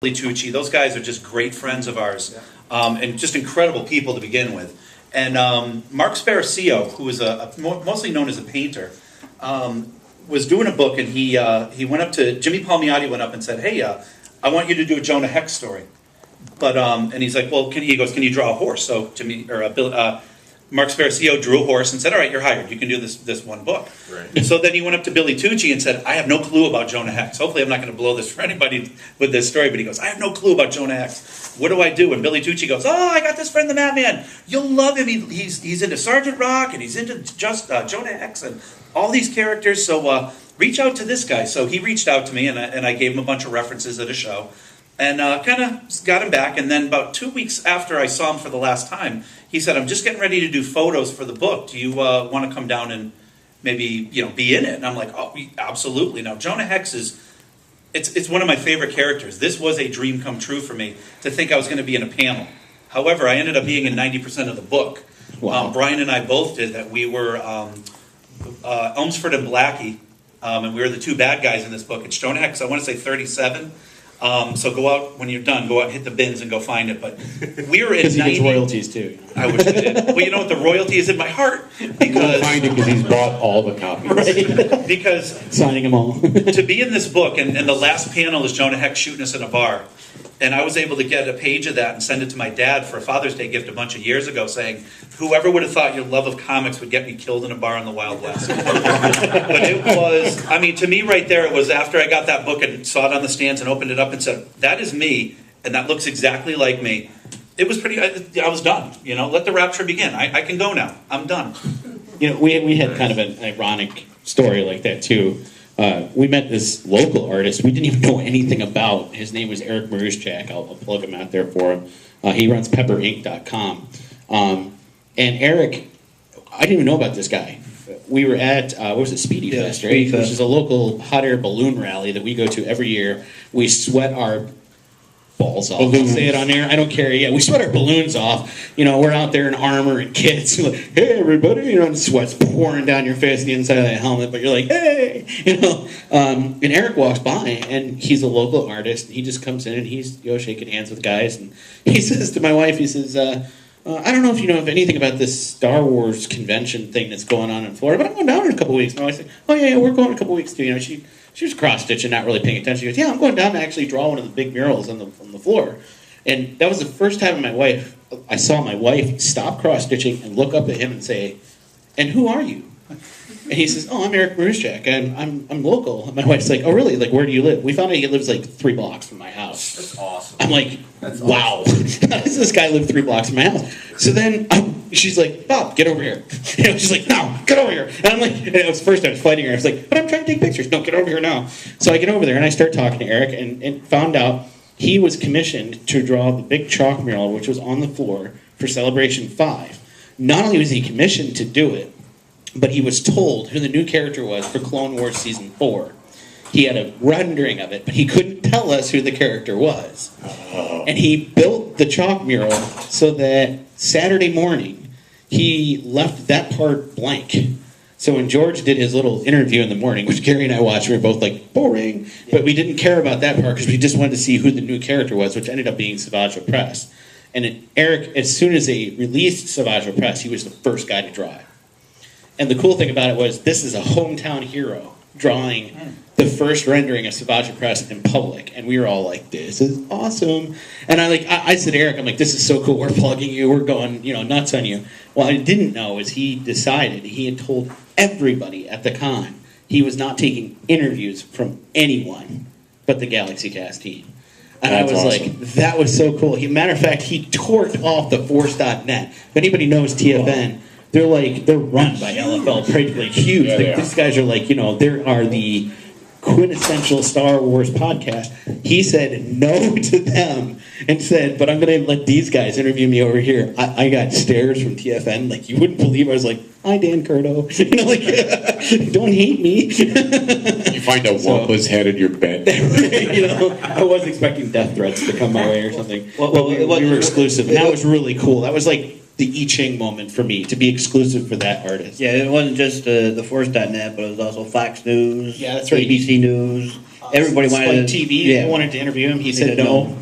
Tucci. Those guys are just great friends of ours, and just incredible people to begin with. And Mark Sparacio, who was mostly known as a painter, was doing a book, and he went up to Jimmy Palmiotti, went up and said, "Hey, I want you to do a Jonah Hex story." But and he's like, "Well, can you draw a horse?" So Mark Sparacio drew a horse and said, "All right, you're hired. You can do this one book." Right. So then he went up to Billy Tucci and said, "I have no clue about Jonah Hex. Hopefully I'm not going to blow this for anybody with this story." But he goes, "I have no clue about Jonah Hex. What do I do?" And Billy Tucci goes, "Oh, I got this friend, the Madman. You'll love him. He's into Sergeant Rock, and he's into just Jonah Hex and all these characters. So reach out to this guy." So he reached out to me, and I gave him a bunch of references at a show. And kind of got him back. And then about 2 weeks after I saw him for the last time, he said, "I'm just getting ready to do photos for the book. Do you want to come down and maybe be in it?" And I'm like, "Oh, absolutely." Now, Jonah Hex it's one of my favorite characters. This was a dream come true for me to think I was going to be in a panel. However, I ended up being in 90% of the book. Wow. Brian and I both did that. We were Elmsford and Blackie, and we were the two bad guys in this book. It's Jonah Hex, I want to say 37. So go out, when you're done, go out and hit the bins and go find it. But we were in 90... Because he gets royalties too. I wish I did. Well, you know what? The royalty is in my heart. Because we'll find it because he's bought all the copies. Right? Because... signing them all. To be in this book, and the last panel is Jonah Hex shooting us in a bar. And I was able to get a page of that and send it to my dad for a Father's Day gift a bunch of years ago, saying, "Whoever would have thought your love of comics would get me killed in a bar in the Wild West." But it was, to me right there, it was after I got that book and saw it on the stands and opened it up and said, "That is me, and that looks exactly like me." It was pretty, I was done. Let the rapture begin. I can go now. I'm done. We had kind of an ironic story like that too. We met this local artist we didn't even know anything about. His name was Eric Maruschak. I'll plug him out there for him. He runs pepperinc.com. And Eric, I didn't even know about this guy. We were at, Speedy Fest, right? Speedy Fest. Which is a local hot air balloon rally that we go to every year. We sweat our balls off. I'll say it on air. I don't care. Yeah, we sweat our balloons off. We're out there in armor and kits. We're like, "Hey, everybody!" And sweat's pouring down your face, the inside of that helmet. But you're like, "Hey!" And Eric walks by, and he's a local artist. He just comes in, and he's shaking hands with guys, and he says to my wife, he says, "I don't know if you know anything about this Star Wars convention thing that's going on in Florida, but I'm going down in a couple weeks." My wife said, "Oh yeah, we're going in a couple weeks too." She was cross-stitching, not really paying attention. She goes, "Yeah, I'm going down to actually draw one of the big murals on the floor." And that was the first time I saw my wife stop cross-stitching and look up at him and say, "And who are you?" And he says, "Oh, I'm Eric Maruschak, and I'm local." And my wife's like, "Oh, really? Like, where do you live?" We found out he lives like 3 blocks from my house. That's awesome. I'm like, that's wow. Awesome. How does this guy live 3 blocks from my house? So then she's like, "Bob, get over here." She's like, "No, get over here." And I'm like, and it was first I was fighting her. I was like, "But I'm trying to take pictures." "No, get over here now." So I get over there and I start talking to Eric and found out he was commissioned to draw the big chalk mural, which was on the floor for Celebration 5. Not only was he commissioned to do it, but he was told who the new character was for Clone Wars Season 4. He had a rendering of it, but he couldn't tell us who the character was. And he built the chalk mural so that Saturday morning, he left that part blank. So when George did his little interview in the morning, which Gary and I watched, we were both like, boring. But we didn't care about that part because we just wanted to see who the new character was, which ended up being Savage Opress. And Eric, as soon as they released Savage Opress, he was the first guy to draw it. And the cool thing about it was, this is a hometown hero drawing the first rendering of Savage Opress in public. And we were all like, "This is awesome." And I said to Eric, I'm like, "This is so cool. We're plugging you. We're going, nuts on you." What I didn't know is he had told everybody at the con he was not taking interviews from anyone but the Galaxy Cast team. And that's I was awesome. Like, that was so cool. Matter of fact, he torqued off the Force.net. If anybody knows TFN, they're run by LFL, practically huge. Yeah, these guys are like, they are the quintessential Star Wars podcast. He said no to them and said, "But I'm going to let these guys interview me over here." I got stares from TFN like you wouldn't believe. I was like, "Hi, Dan Curto." Don't hate me. You find a wampus head in your bed. I was expecting death threats to come my way or something. Well, we were exclusive. And that was really cool. That was like the I Ching moment for me, to be exclusive for that artist. Yeah, it wasn't just the Force.net, but it was also Fox News, yeah, that's right. ABC News, Everybody wanted Spike to- TV. yeah. They wanted to interview him. He said said no.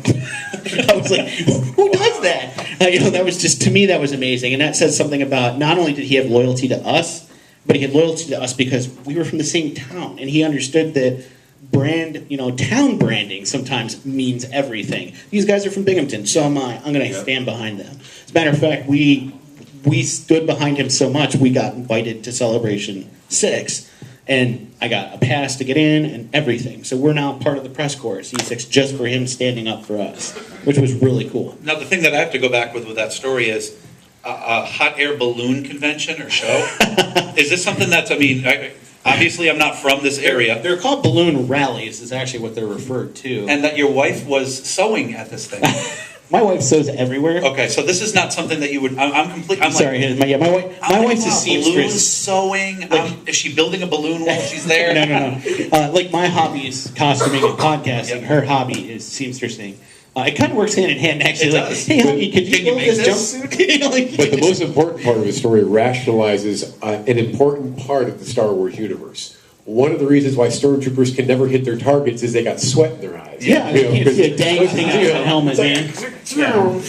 I was like, who does that? That was just, to me, that was amazing. And that says something about, not only did he have loyalty to us, but he had loyalty to us because we were from the same town. And he understood that town branding sometimes means everything. These guys are from Binghamton, so am I. I'm going to stand behind them. As a matter of fact, we stood behind him so much, we got invited to Celebration 6. And I got a pass to get in and everything. So we're now part of the press corps, E6, just for him standing up for us, which was really cool. Now, the thing that I have to go back with that story is a hot air balloon convention or show. Is this something that's, obviously I'm not from this area. They're called balloon rallies, is actually what they're referred to. And that your wife was sewing at this thing. My wife sews everywhere. Okay, so this is not something that you would. I'm Sorry, my wife's a Balloon seamstress. sewing. Is she building a balloon while she's there? No. Like my hobby is costuming and podcasting. Yep. Her hobby is seamstressing. It kind of works hand in hand, actually. It Like, does. hey, honey, can you build make this this? jumpsuit? But the most important part of the story rationalizes an important part of the Star Wars universe. One of the reasons why stormtroopers can never hit their targets is they got sweat in their eyes. Yeah, you can't 'cause- see a dang thing out of the helmet, man.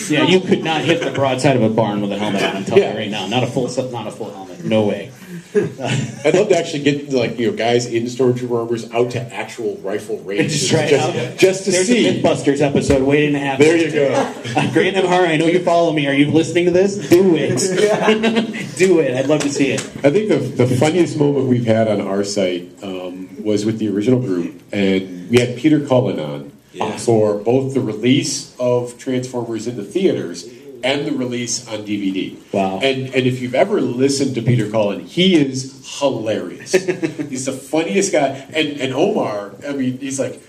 Yeah, you could not hit the broadside of a barn with a helmet on. I'm telling you right now, not a full helmet, no way. I'd love to actually get guys in stormtrooper armors out to actual rifle ranges Just try it out. just to There's see. a Mythbusters episode waiting to happen. There you go. Great Namhara, I know you follow me. Are you listening to this? Do it. Do it. I'd love to see it. I think the funniest moment we've had on our site was with the original group, and we had Peter Cullen on for both the release of Transformers in the theaters and the release on DVD. Wow. And if you've ever listened to Peter Cullen, he is hilarious. He's the funniest guy. And Omar, he's like,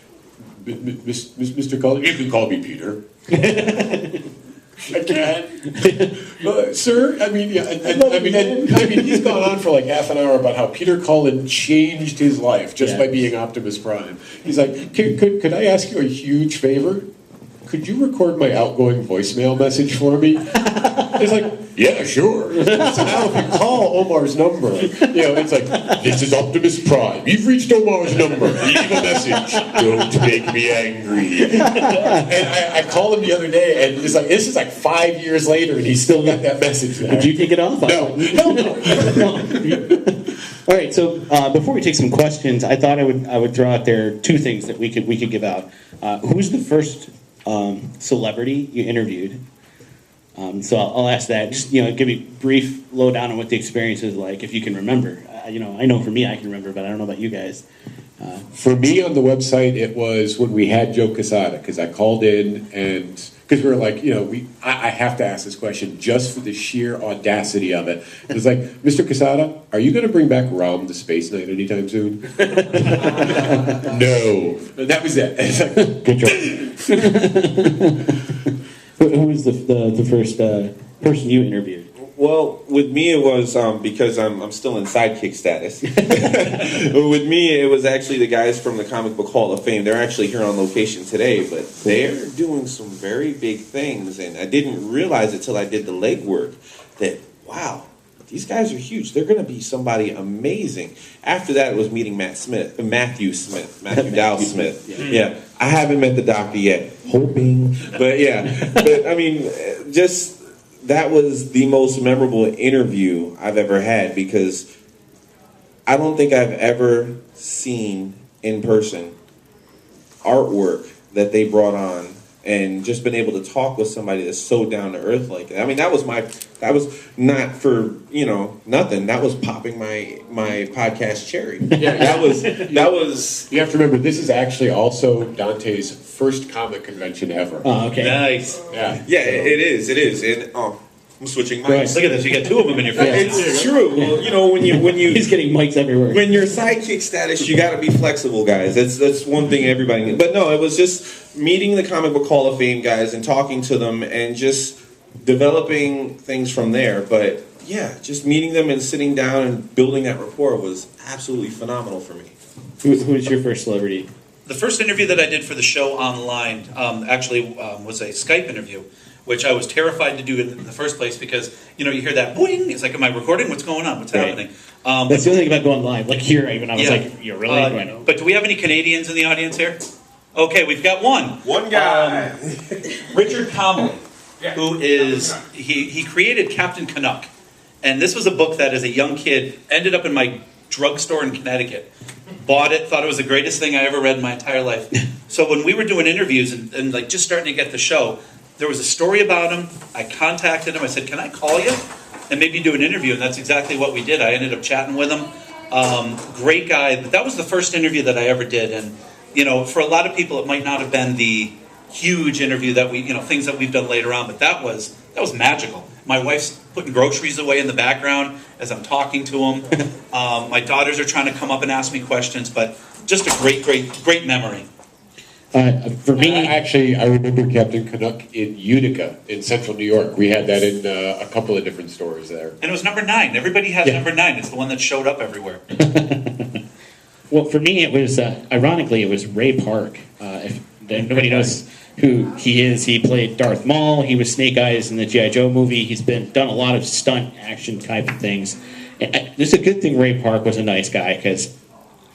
Mr. Cullen, you can call me Peter. I can. Sir, he's gone on for like half an hour about how Peter Cullen changed his life just by being Optimus Prime. He's like, could I ask you a huge favor? Could you record my outgoing voicemail message for me? It's like, yeah, sure. So now if you call Omar's number, it's like, this is Optimus Prime. You've reached Omar's number. Leave a message. Don't make me angry. And I called him the other day, and it's like, this is like 5 years later, and he's still got that message there. Did you take it off? No. All right. So before we take some questions, I thought I would throw out there two things that we could give out. Who's the first celebrity you interviewed? So I'll ask that. Just give me a brief lowdown on what the experience is like, if you can remember. I know for me I can remember, but I don't know about you guys. For me on the website, it was when we had Joe Quesada, because I called in and because we were like, I have to ask this question just for the sheer audacity of it. It was like, Mr. Quesada, are you going to bring back Rom to Space Night anytime soon? No. That was it. It's like, good job. Who was the first person you interviewed? Well, with me it was because I'm still in sidekick status. With me, it was actually the guys from the Comic Book Hall of Fame. They're actually here on location today, but they're doing some very big things, and I didn't realize it till I did the legwork that wow, these guys are huge. They're going to be somebody amazing. After that, it was meeting Matthew Dow Smith. Yeah, I haven't met the doctor yet, hoping, but yeah, but I mean, just. That was the most memorable interview I've ever had because I don't think I've ever seen in person artwork that they brought on and just been able to talk with somebody that's so down to earth like that. I mean, that was not for, nothing. That was popping my podcast cherry. Yeah, that was. You have to remember, this is actually also Dante's first comic convention ever. Oh, okay. Nice. Yeah. Yeah, it is. And I'm switching mics. Look at this. You got two of them in your face. It's true. Well, when you He's getting mics everywhere. when you're sidekick status, you got to be flexible, guys. That's one thing everybody needs. But no, it was just meeting the Comic Book Hall of Fame guys and talking to them and just developing things from there. But yeah, just meeting them and sitting down and building that rapport was absolutely phenomenal for me. Who was your first celebrity? The first interview that I did for the show online was a Skype interview which I was terrified to do in the first place because, you hear that boing, it's like, am I recording? What's going on? What's Right. happening? That's the only thing about going live. Like here, even I was Yeah. like, "You're really going?" But do we have any Canadians in the audience here? Okay, we've got one. One guy. Richard Comley, who is, he created Captain Canuck. And this was a book that as a young kid ended up in my drugstore in Connecticut. Bought it, thought it was the greatest thing I ever read in my entire life. So when we were doing interviews and like just starting to get the show, there was a story about him. I contacted him. I said, can I call you and maybe do an interview? And that's exactly what we did. I ended up chatting with him. Great guy. But that was the first interview that I ever did. And, for a lot of people, it might not have been the huge interview that we, things that we've done later on, but that was magical. My wife's putting groceries away in the background as I'm talking to him. My daughters are trying to come up and ask me questions, but just a great memory. For me, Actually, I remember Captain Canuck in Utica in central New York. We had that in a couple of different stores there. And it was number 9. Everybody has number 9. It's the one that showed up everywhere. well, for me, it was ironically it was Ray Park. If nobody knows who he is, he played Darth Maul. He was Snake Eyes in the G.I. Joe movie. He's done a lot of stunt action type of things. And it's a good thing Ray Park was a nice guy because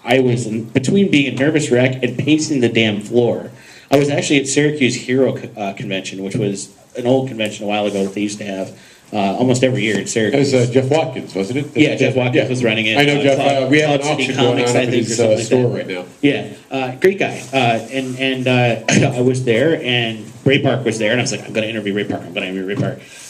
I was between being a nervous wreck and pacing the damn floor. I was actually at Syracuse Hero Convention, which was an old convention a while ago that they used to have almost every year in That Syracuse. was Jeff Watkins, wasn't it? Yeah, Jeff Watkins was running it. I know Jeff. We have an Cloud City auction going Comics, on I up in think, his or something like store that. right now. Yeah, great guy. And I was there, and Ray Park was there, and I was like, I'm going to interview Ray Park.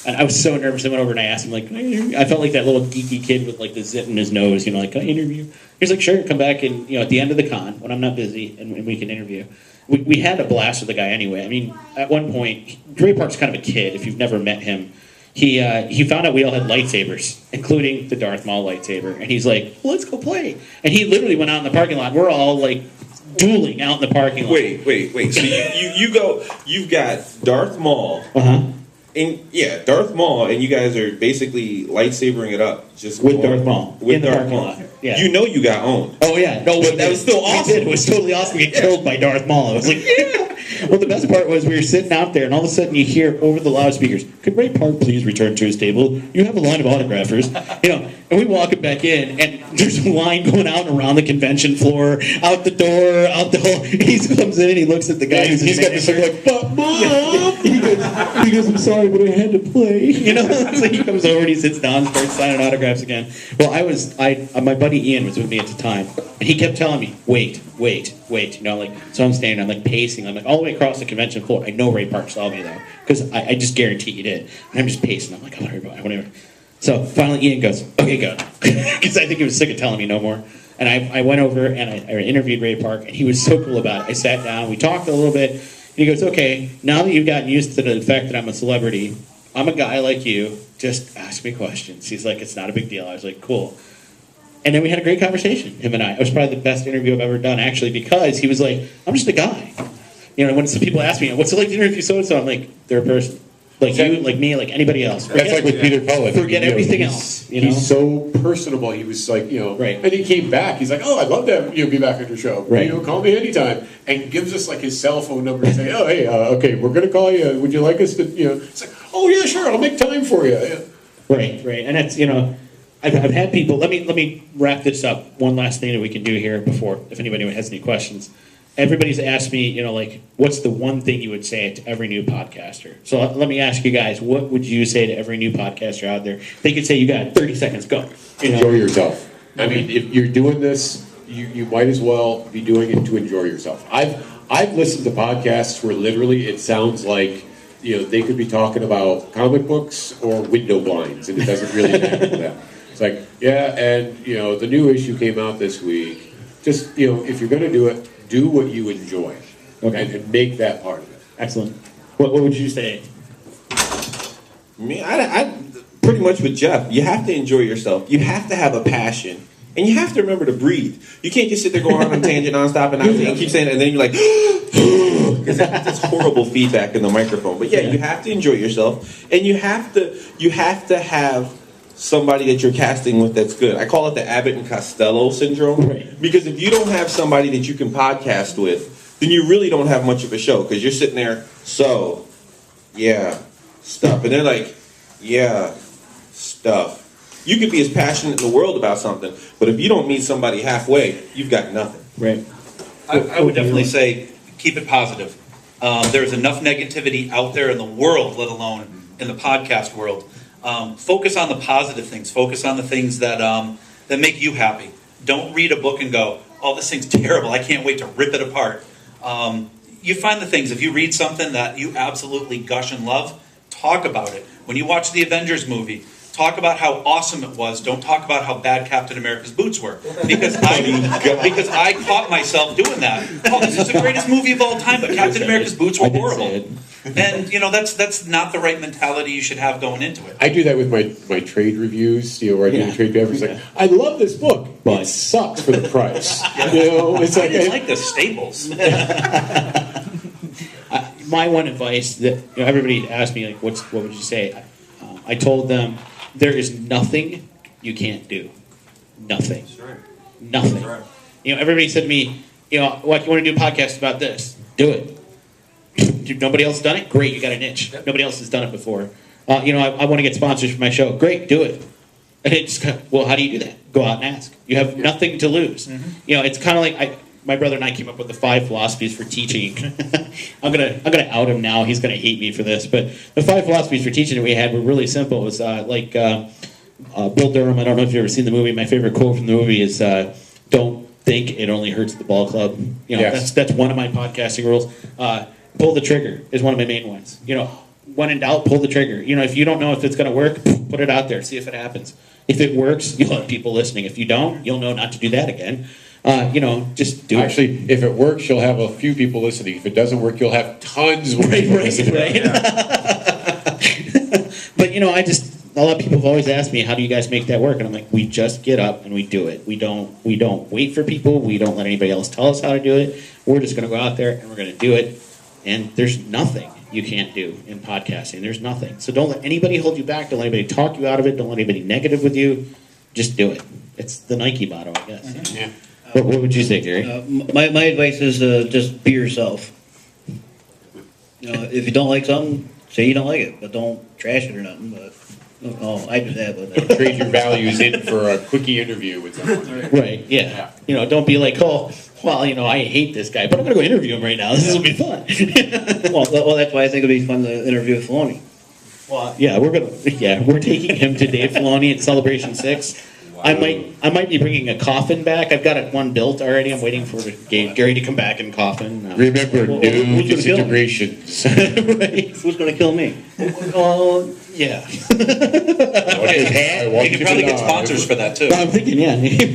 And I was so nervous. I went over and I asked him, like, can I interview? I felt like that little geeky kid with like the zit in his nose, like, can I interview? He was like, sure, come back and at the end of the con when I'm not busy, and we can interview. We had a blast with the guy anyway. I mean, at one point, Ray Park's kind of a kid. If you've never met him. He found out we all had lightsabers, including the Darth Maul lightsaber, and he's like, well, let's go play. And he literally went out in the parking lot. We're all like dueling out in the parking lot. Wait. So you've got Darth Maul. Uh-huh. Darth Maul, and you guys are basically lightsabering it up. Just With Darth Maul. With In the Darth parking Maul. lot. Yeah. You got owned. Oh, yeah. No, But that was still awesome. We did. It was totally awesome to get killed by Darth Maul. I was like, yeah. Well, the best part was we were sitting out there, and all of a sudden you hear over the loudspeakers, could Ray Park please return to his table? You have a line of autographers. And we walk it back in, and there's a line going out and around the convention floor, out the door, out the hall. He comes in, he looks at the guy. He's got this thing like, but Mom! He goes, I'm sorry, but I had to play. So he comes over and he sits down and starts signing autographs again. Well, my buddy Ian was with me at the time, and he kept telling me, wait. So I'm standing, I'm like pacing, I'm like all the way across the convention floor. I know Ray Park saw me though, because I just guarantee he did. And I'm just pacing, I'm like, I want to. So finally Ian goes, okay, go. Because I think he was sick of telling me no more. And I went over and I interviewed Ray Park, and he was so cool about it. I sat down, we talked a little bit, and he goes, okay, now that you've gotten used to the fact that I'm a celebrity, I'm a guy like you, just ask me questions. He's like, it's not a big deal. I was like, cool. And then we had a great conversation, him and I. It was probably the best interview I've ever done, actually, because he was like, I'm just a guy. When some people ask me, what's it like to interview so-and-so? I'm like, they're a person. Like you, like me, like anybody else. That's like with Peter Cullen. Forget everything else. He's so personable. He was like, Right. And he came back. He's like, oh, I'd love to have, be back on your show. Right. Call me anytime. And gives us like his cell phone number and say, oh, hey, okay, we're going to call you. Would you like us to, It's like, oh, yeah, sure, I'll make time for you. Yeah. Right. And that's, I've had people, let me wrap this up. One last thing that we can do here before, if anybody has any questions. Everybody's asked me, what's the one thing you would say to every new podcaster? So let me ask you guys, what would you say to every new podcaster out there? They could say, you got 30 seconds, go. Enjoy yourself. I mean, if you're doing this, you might as well be doing it to enjoy yourself. I've listened to podcasts where literally it sounds like, they could be talking about comic books or window blinds, and it doesn't really matter to them. It's like, yeah, and, the new issue came out this week. Just, if you're going to do it, do what you enjoy, okay, and make that part of it. Excellent. What would you say? Me, I pretty much with Jeff. You have to enjoy yourself. You have to have a passion, and you have to remember to breathe. You can't just sit there going on a tangent nonstop and keep saying it, and then you're like, because that's horrible feedback in the microphone. But yeah, you have to enjoy yourself, and you have to have somebody that you're casting with that's good. I call it the Abbott and Costello syndrome. Right. Because if you don't have somebody that you can podcast with, then you really don't have much of a show. Because you're sitting there, so, yeah, stuff. And they're like, yeah, stuff. You could be as passionate in the world about something, but if you don't meet somebody halfway, you've got nothing. Right. I would definitely say keep it positive. There's enough negativity out there in the world, let alone in the podcast world. Focus on the positive things. Focus on the things that that make you happy. Don't read a book and go, oh, this thing's terrible. I can't wait to rip it apart. You find the things. If you read something that you absolutely gush and love, talk about it. When you watch the Avengers movie, talk about how awesome it was. Don't talk about how bad Captain America's boots were. Because I caught myself doing that. Oh, this is the greatest movie of all time, but Captain America's boots were horrible. And, that's not the right mentality you should have going into it. I do that with my trade reviews, where I do the trade papers. Like, I love this book, but it sucks for the price. It's like the Staples. My one advice that everybody asked me, like, what would you say? I told them, there is nothing you can't do. Nothing. Sure. Nothing. Sure. Everybody said to me, what, you want to do a podcast about this? Do it. Nobody else has done it? Great, you got a niche. Yep. Nobody else has done it before. I want to get sponsors for my show. Great, do it. And it's, well, how do you do that? Go out and ask. You have nothing to lose. Mm-hmm. It's kind of like my brother and I came up with the 5 philosophies for teaching. I'm gonna out him now. He's gonna hate me for this, but the 5 philosophies for teaching that we had were really simple. It was Bill Durham. I don't know if you've ever seen the movie. My favorite quote from the movie is, "Don't think it only hurts the ball club." That's one of my podcasting rules. Pull the trigger is one of my main ones. When in doubt, pull the trigger. If you don't know if it's gonna work, put it out there. See if it happens. If it works, you'll have people listening. If you don't, you'll know not to do that again. Just do it. Actually, if it works, you'll have a few people listening. If it doesn't work, you'll have tons more people listening. Right. But a lot of people have always asked me, how do you guys make that work? And I'm like, we just get up and we do it. We don't wait for people. We don't let anybody else tell us how to do it. We're just going to go out there and we're going to do it. And there's nothing you can't do in podcasting. There's nothing. So don't let anybody hold you back. Don't let anybody talk you out of it. Don't let anybody negative with you. Just do it. It's the Nike motto, I guess. Mm-hmm. Yeah. What would you say, Gary? My advice is just be yourself. If you don't like something, say you don't like it, but don't trash it or nothing. But I do that. But don't trade your values in for a quickie interview with someone. Right? Yeah. Don't be like, oh, well, I hate this guy, but I'm gonna go interview him right now. This will be fun. well, that's why I think it'd be fun to interview Filoni. Well, yeah, we're taking him to Dave Filoni at Celebration 6. I might be bringing a coffin back. I've got one built already. I'm waiting for Gary to come back in coffin. Remember, no disintegrations. Right. Who's going to kill me? Well, yeah. You could probably get sponsors for that too. I'm thinking,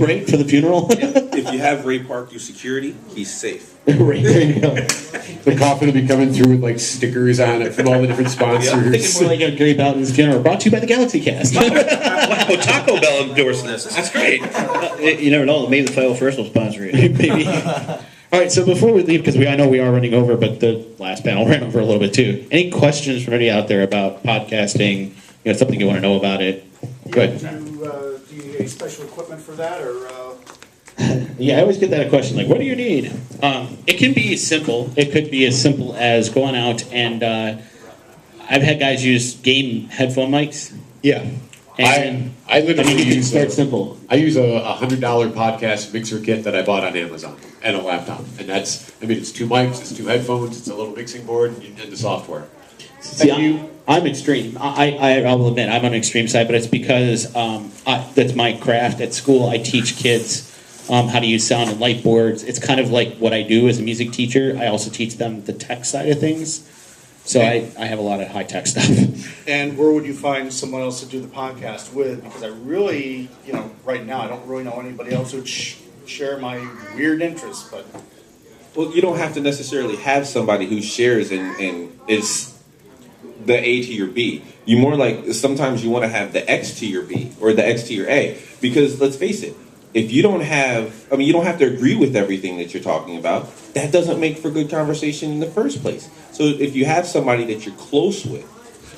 right, for the funeral. If you have Ray Park do security, he's safe. Right, there you go. The coffin will be coming through with stickers on it from all the different sponsors. I'm thinking more like Gary Boughton's funeral, brought to you by the Galaxy Cast. Wow, Taco Bell endorsed this. That's great. You never know. Maybe the 501st will sponsor it. Maybe. All right, so before we leave, because I know we are running over, but the last panel ran over a little bit too. Any questions from anybody out there about podcasting? Something you want to know about it? Go ahead. Do you need any special equipment for that, or? Yeah, I always get that question, like, what do you need? It can be simple. It could be as simple as going out and I've had guys use game headphone mics. Yeah. And I literally use simple. I use a $100 podcast mixer kit that I bought on Amazon and a laptop, and it's 2 mics, it's 2 headphones, it's a little mixing board, and the software. See, I'm extreme. I'll admit I'm on the extreme side, but it's because that's my craft at school. I teach kids how to use sound and light boards. It's kind of like what I do as a music teacher. I also teach them the tech side of things. So I have a lot of high-tech stuff. And where would you find someone else to do the podcast with? Because I really, right now, I don't really know anybody else who would share my weird interests. But Well, you don't have to necessarily have somebody who shares and is the A to your B. You more like, sometimes you want to have the X to your B or the X to your A. Because let's face it, if you don't have, you don't have to agree with everything that you're talking about. That doesn't make for good conversation in the first place. So if you have somebody that you're close with,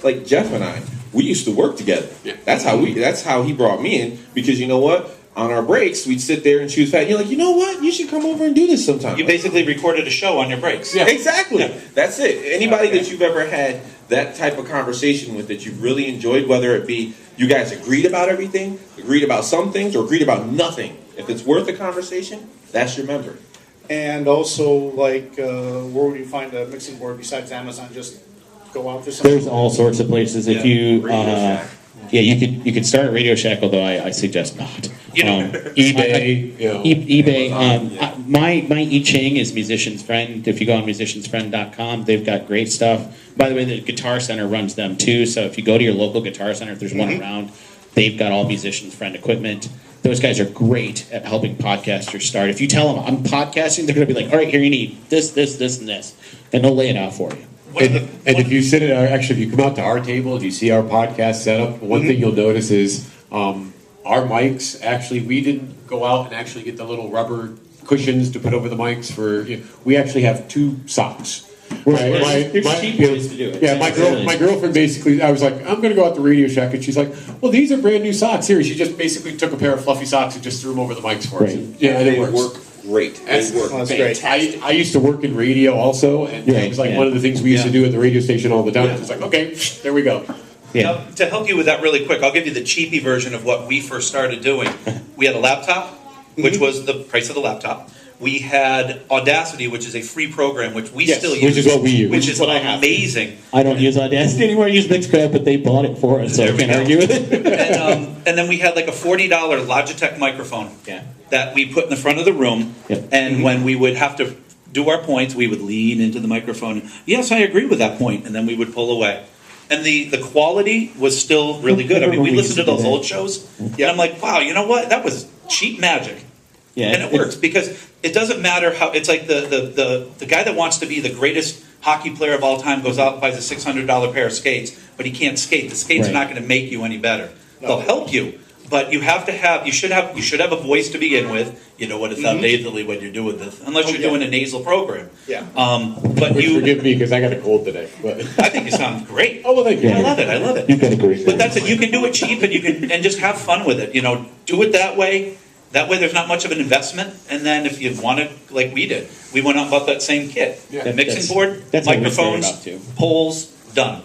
like Jeff and I, we used to work together. Yeah. That's how he brought me in, because you know what? on our breaks, we'd sit there and she was fat. You're like, you know what? You should come over and do this sometime. You basically recorded a show on your breaks. Yeah. Exactly. That's it. Anybody that you've ever had that type of conversation with that you've really enjoyed, whether it be you guys agreed about everything, agreed about some things, or agreed about nothing. If it's worth a conversation, that's your member. And also, like, where would you find a mixing board besides Amazon? Just go out to some. There's all sorts of places. If you, Radio Shack. yeah, you could start a Radio Shack, although I suggest not. You know, eBay, you know. eBay. Yeah. My I-Ching is Musician's Friend. If you go on musiciansfriend.com, they've got great stuff. By the way, the Guitar Center runs them too. So if you go to your local Guitar Center, if there's one around, they've got all Musician's Friend equipment. Those guys are great at helping podcasters start. If you tell them I'm podcasting, they're going to be like, all right, here you need this, and this, and they'll lay it out for you. And if you sit at actually, if you come out to our table, if you see our podcast setup, one thing you'll notice is our mics. Actually, we didn't go out and actually get the little rubber cushions to put over the mics. We actually have 2 socks. There's cheap ways to do it. Yeah, my girlfriend basically, I was like, I'm going to go out to Radio Shack, and she's like, well, these are brand new socks here. She just basically took a pair of fluffy socks and just threw them over the mics for us. Right. Yeah, and it They works. work great. That's, They work. That's great. I used to work in radio also, and it was like Yeah. one of the things we used to Yeah. do at the radio station all the time. Yeah. It's like, okay, there we go. Yeah. Now, to help you with that really quick, I'll give you the cheapy version of what we first started doing. We had a laptop, which was the price of the laptop. We had Audacity, which is a free program, which we still use. which is what we use. Which is What I have. amazing. I don't use Audacity anymore. I use Mixcraft, but they bought it for us, so There I we can't go. argue with it. And then we had like a $40 Logitech microphone Yeah. that we put in the front of the room. Yep. And when we would have to do our points, we would lean into the microphone. Yes, I agree with that point, and then we would pull away. And the quality was still really good. I mean, we listened to those old shows, and I'm like, wow, you know what? That was cheap magic. Yeah, And it works because it doesn't matter how. It's like the guy that wants to be the greatest hockey player of all time goes out and buys a $600 pair of skates, but he can't skate. The skates are Right. not going to make you any better. No. They'll help you, but you should have a voice to begin with. You know what it's not nasally when you're doing this, unless you're doing a nasal program. Yeah. But Which, you, forgive me because I got a cold today. But I think you sound great. oh well, thank you. I love it. I love it. You've got a great But that's it. You can do it cheap, and you can and just have fun with it. You know, do it that way. That way, there's not much of an investment. And then, if you want to, like we did, we went out and bought that same kit: Yeah. mixing That's- board, that's what we microphones, figured out, too. poles, done.